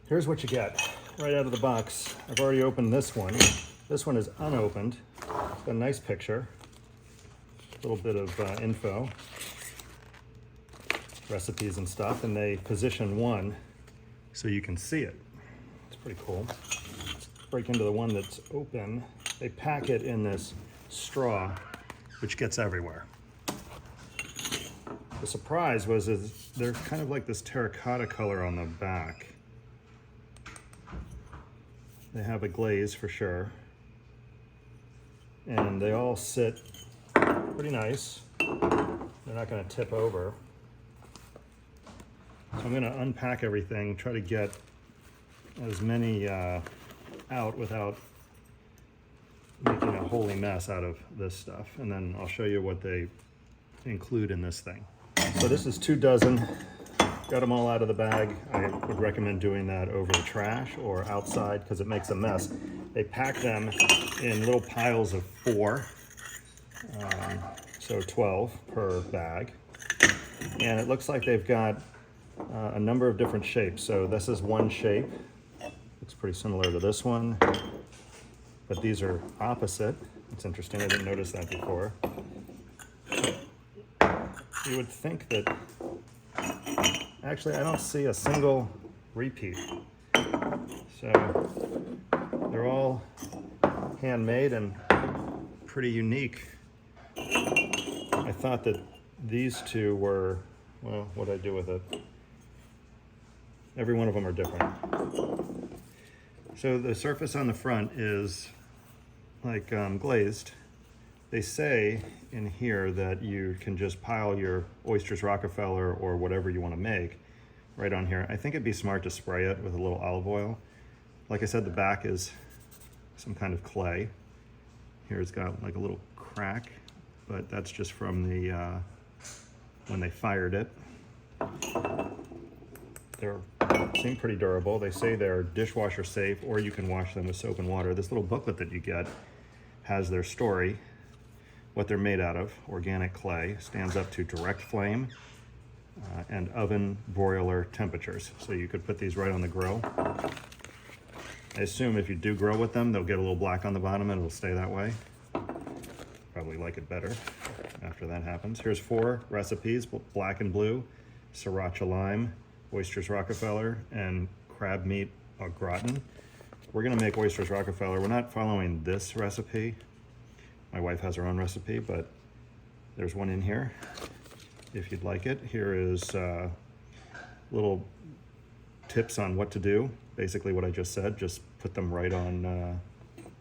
Here's what you get right out of the box. I've already opened this one. This one is unopened. It's got a nice picture, a little bit of info, recipes and stuff, and they position one so you can see it. It's pretty cool. Let's break into the one that's open. They pack it in this straw, which gets everywhere. The surprise was they're kind of like this terracotta color on the back. They have a glaze for sure. And they all sit pretty nice. They're not going to tip over. So I'm going to unpack everything, try to get as many out without making a holy mess out of this stuff. And then I'll show you what they include in this thing. So this is 2 dozen. Got them all out of the bag. I would recommend doing that over the trash or outside because it makes a mess. They pack them in little piles of 4, so 12 per bag. And it looks like they've got a number of different shapes. So this is one shape. Looks pretty similar to this one, but these are opposite. It's interesting, I didn't notice that before. You would think that, actually I don't see a single repeat. So they're all handmade and pretty unique. I thought that these 2 were, well, what'd I do with it? Every one of them are different. So the surface on the front is like glazed. They say in here that you can just pile your Oysters Rockefeller or whatever you want to make right on here. I think it'd be smart to spray it with a little olive oil. Like I said, the back is some kind of clay. Here it's got like a little crack, but that's just from the when they fired it. They seem pretty durable. They say they're dishwasher safe, or you can wash them with soap and water. This little booklet that you get has their story, what they're made out of. Organic clay, stands up to direct flame and oven broiler temperatures. So you could put these right on the grill. I assume if you do grill with them, they'll get a little black on the bottom and it'll stay that way. Probably like it better after that happens. Here's 4 recipes, black and blue, sriracha lime, Oysters Rockefeller, and crab meat au gratin. We're gonna make Oysters Rockefeller. We're not following this recipe. My wife has her own recipe, but there's one in here if you'd like it. Here is little tips on what to do. Basically what I just said, just put them right on,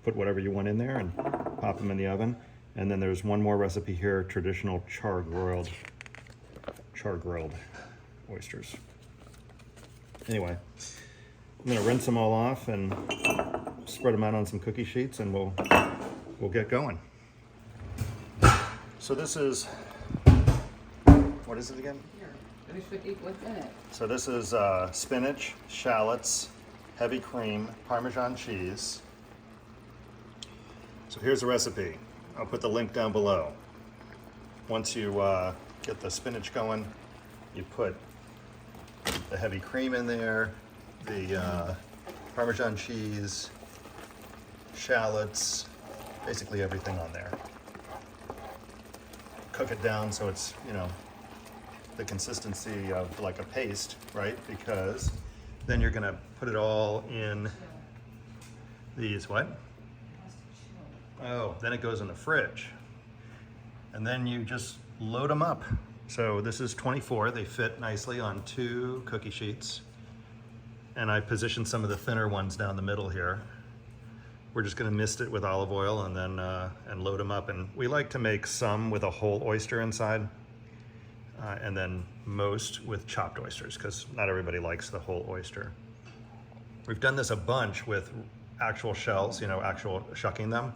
put whatever you want in there and pop them in the oven. And then there's one more recipe here, traditional chargrilled oysters. Anyway, I'm gonna rinse them all off and spread them out on some cookie sheets and we'll get going. So this is, what is it again? What's in it? So this is spinach, shallots, heavy cream, Parmesan cheese. So here's the recipe. I'll put the link down below. Once you get the spinach going, you put the heavy cream in there, the Parmesan cheese, shallots, basically everything on there. Cook it down so it's, you know, the consistency of like a paste, right? Because then you're gonna put it all in these, what? Oh, then it goes in the fridge. And then you just load them up. So this is 24, they fit nicely on 2 cookie sheets. And I positioned some of the thinner ones down the middle here. We're just gonna mist it with olive oil and then and load them up. And we like to make some with a whole oyster inside. And then most with chopped oysters, because not everybody likes the whole oyster. We've done this a bunch with actual shells, you know, actual shucking them.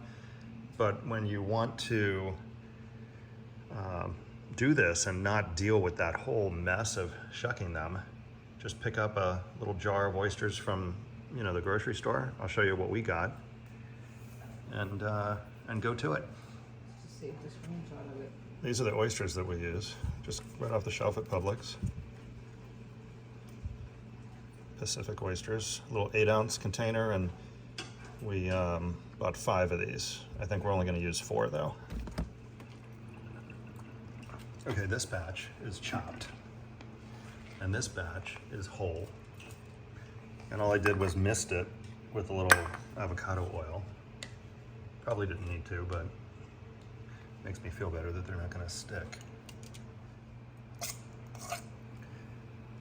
But when you want to do this and not deal with that whole mess of shucking them, just pick up a little jar of oysters from, you know, the grocery store. I'll show you what we got, and go to it. Save the spoons out of it. These are the oysters that we use, just right off the shelf at Publix. Pacific oysters, a little 8-ounce container, and we bought 5 of these. I think we're only going to use 4 though. Okay, this batch is chopped, and this batch is whole. And all I did was mist it with a little avocado oil. Probably didn't need to, but it makes me feel better that they're not going to stick.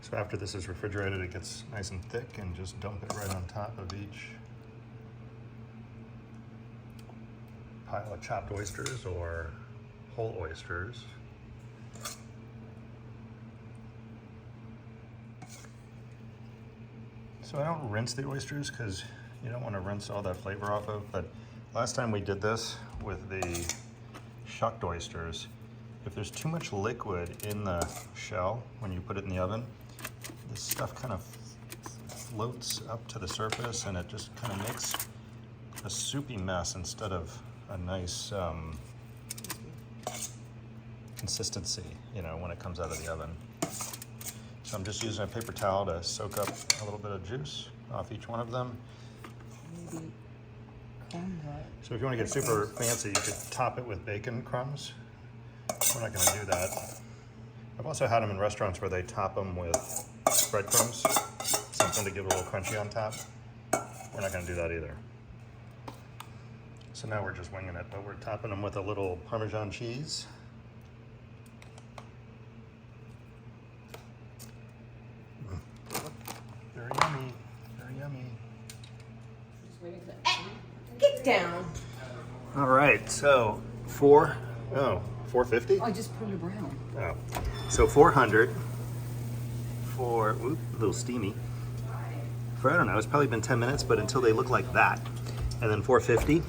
So after this is refrigerated, it gets nice and thick, and just dump it right on top of each pile of chopped oysters or whole oysters. So I don't rinse the oysters because you don't want to rinse all that flavor off of, but last time we did this with the shucked oysters, if there's too much liquid in the shell when you put it in the oven, this stuff kind of floats up to the surface and it just kind of makes a soupy mess instead of a nice consistency, you know, when it comes out of the oven. So I'm just using a paper towel to soak up a little bit of juice off each one of them. Maybe cornbread. So if you want to get super fancy, you could top it with bacon crumbs. We're not going to do that. I've also had them in restaurants where they top them with breadcrumbs, something to give it a little crunchy on top. We're not going to do that either. So now we're just winging it, but we're topping them with a little Parmesan cheese. Very yummy, very yummy. Just waiting for Get down. All right, so 450? Oh, I just put it around. Oh, so 400 for, oop, a little steamy. For, I don't know, it's probably been 10 minutes, but until they look like that. And then 450.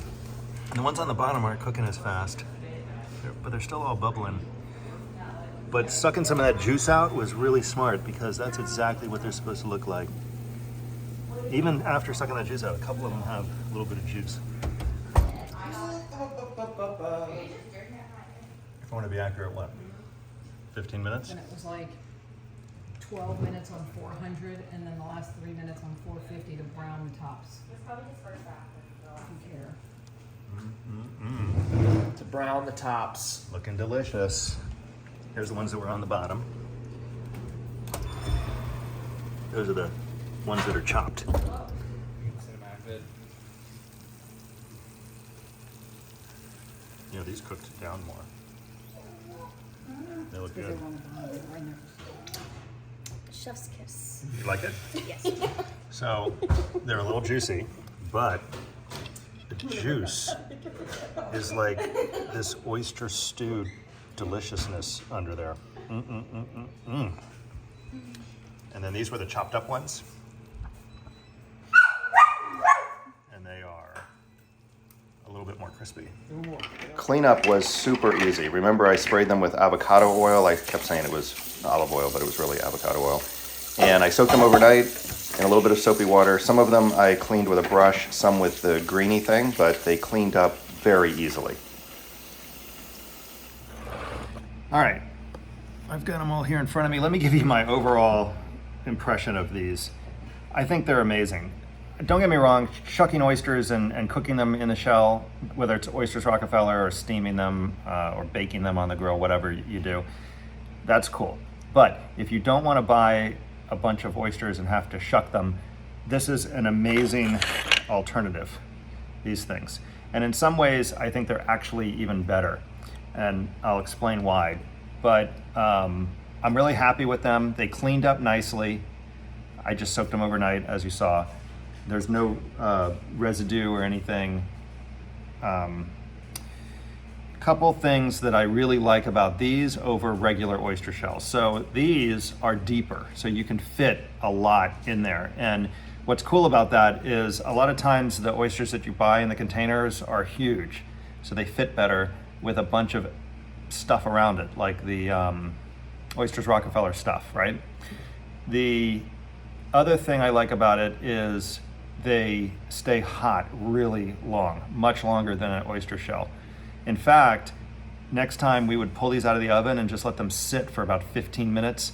And the ones on the bottom aren't cooking as fast, but they're still all bubbling. But sucking some of that juice out was really smart because that's exactly what they're supposed to look like. Even after sucking that juice out, a couple of them have a little bit of juice. If I want to be accurate, what? 15 minutes? And it was like 12 minutes on 400, and then the last 3 minutes on 450 to brown the tops. That's probably his first bath. If you care. To brown the tops. Looking delicious. Here's the ones that were on the bottom. Those are the ones that are chopped. You know, these cooked down more. They look good. Chef's kiss. You like it? Yes. So they're a little juicy, but the juice is like this oyster stew deliciousness under there. And then these were the chopped up ones. And they are a little bit more crispy. Cleanup was super easy. Remember I sprayed them with avocado oil? I kept saying it was olive oil, but it was really avocado oil. And I soaked them overnight in a little bit of soapy water. Some of them I cleaned with a brush, some with the greeny thing, but they cleaned up very easily. All right, I've got them all here in front of me. Let me give you my overall impression of these. I think they're amazing. Don't get me wrong, shucking oysters and cooking them in the shell, whether it's Oysters Rockefeller or steaming them or baking them on the grill, whatever you do, that's cool. But if you don't want to buy a bunch of oysters and have to shuck them, this is an amazing alternative, these things. And in some ways, I think they're actually even better. And I'll explain why. But I'm really happy with them. They cleaned up nicely. I just soaked them overnight, as you saw. There's no residue or anything. Couple things that I really like about these over regular oyster shells. So these are deeper, so you can fit a lot in there. And what's cool about that is a lot of times the oysters that you buy in the containers are huge, so they fit better with a bunch of stuff around it, like the Oysters Rockefeller stuff, right? The other thing I like about it is they stay hot really long, much longer than an oyster shell. In fact, next time we would pull these out of the oven and just let them sit for about 15 minutes.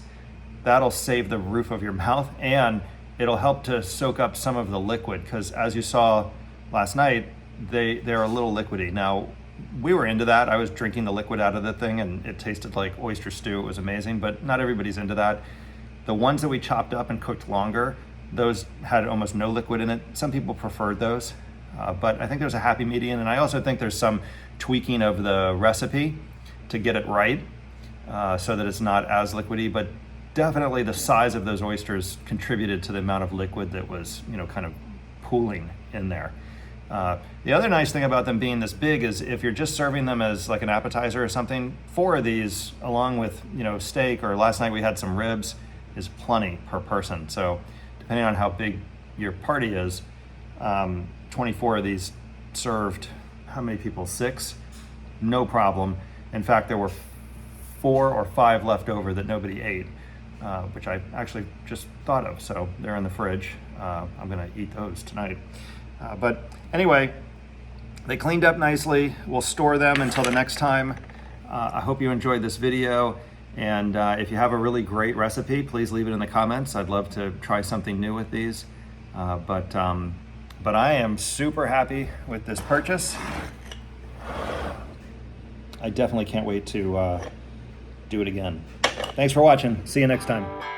That'll save the roof of your mouth, and it'll help to soak up some of the liquid, because as you saw last night, they're a little liquidy. Now, we were into that. I was drinking the liquid out of the thing and it tasted like oyster stew. It was amazing, but not everybody's into that. The ones that we chopped up and cooked longer, those had almost no liquid in it. Some people preferred those, but I think there's a happy medium, and I also think there's some tweaking of the recipe to get it right, so that it's not as liquidy, but definitely the size of those oysters contributed to the amount of liquid that was, kind of pooling in there. The other nice thing about them being this big is if you're just serving them as like an appetizer or something, 4 of these along with, steak, or last night we had some ribs, is plenty per person. So depending on how big your party is, 24 of these served, how many people? 6? No problem. In fact, there were 4 or 5 left over that nobody ate, which I actually just thought of. So they're in the fridge. I'm gonna eat those tonight. But anyway, they cleaned up nicely. We'll store them until the next time. I hope you enjoyed this video. And if you have a really great recipe, please leave it in the comments. I'd love to try something new with these. But I am super happy with this purchase. I definitely can't wait to do it again. Thanks for watching. See you next time.